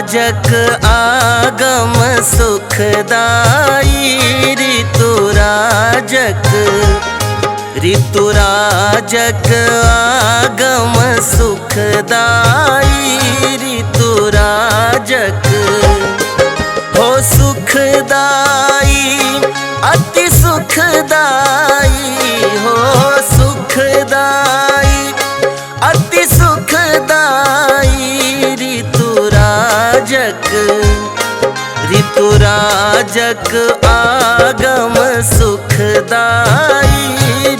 ऋतुराजक आगम सुखदाई, ऋतुराजक आगम सुखदाई, ऋतुराजक हो सुखदाई अति सुखदाई, हो सुखदाई अति सुखदाई, ऋतुराजक आगम सुखदाई,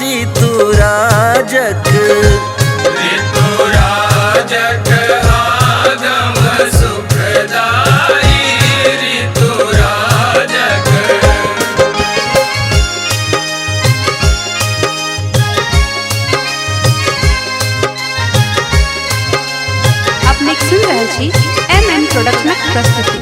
ऋतुराजक आगम सुखदाई, ऋतुराजक। अपने सुन रहे छी MM प्रोडक्शनक प्रस्तुति।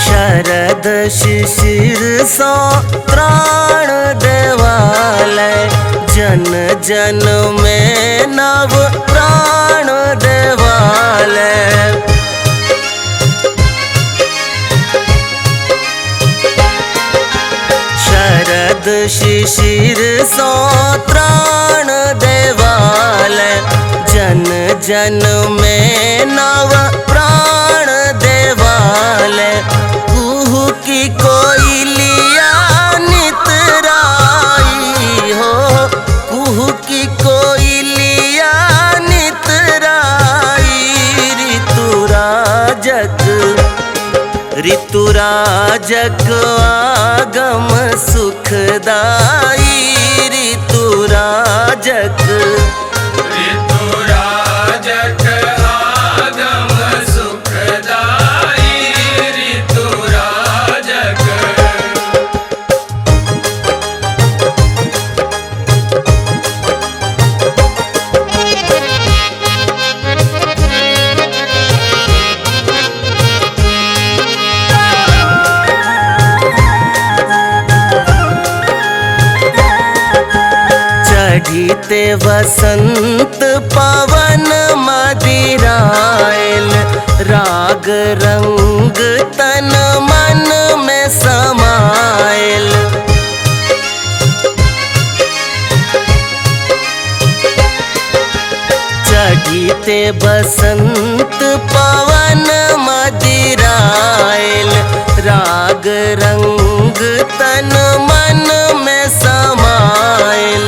शरद शिशिर सो त्राण देवालय, जन जन में नव प्राण देवालय। शरद शिशिर सो त्राण देवालय, जन जन में नव प्राण देवालय। कुहू की कोयलिया नितराई, हो कुहू की कोयलिया नितराई, ऋतुराजक आगम सुखदाई, ऋतुराजक आगम सुखदाई, ऋतुराजक। चढ़ीते वसंत पवन मदिरायल, राग रंग तन मन में समायल। चढ़ीते बसंत पवन मदिरायल, राग रंग तन मन में समायल।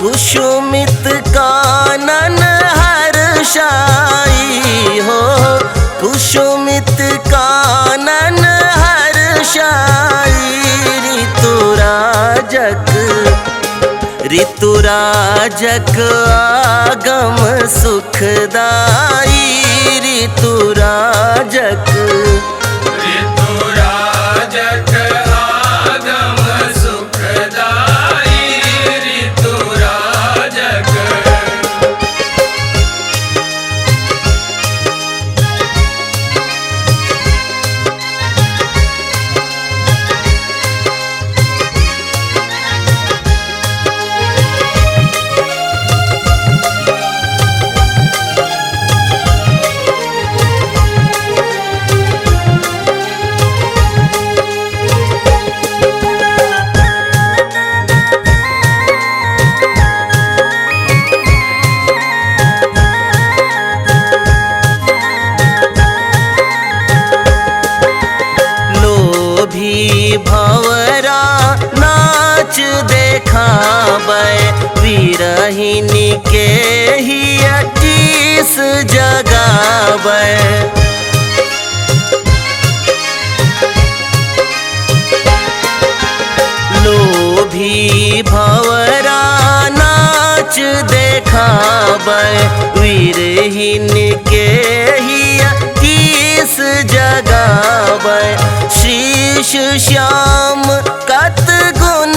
कुसुमित कानन हर्षाई, हो कुसुमित कानन हर्षाई, ऋतुराजक आगम सुखदाई, ऋतुराजक आगम सुखदाई, ऋतुराजक। भंवरा नाच देखाबै, विरहिनी के ही अटीस जगाबै। लोभी भंवरा नाच देखाबै, विरहिनी के ही अटीस जगाबै। शीश श्याम कत गुण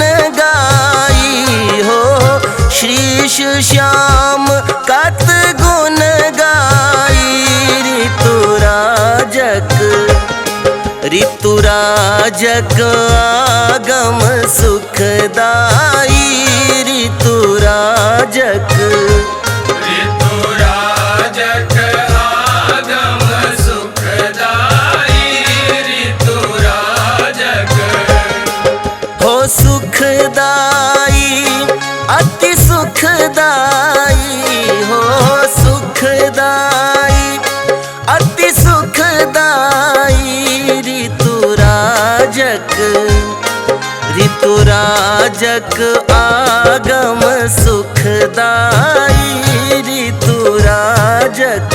श्याम कत गुण गाई ऋतुराजक आगम सुखदाई ऋतुराजक आगम सुखदाई ऋतुराजक हो सुखदाई अति सुखदाई हो सुखदाई अति सुखदाई ऋतुराजक आगम सुखदाई ऋतुराजक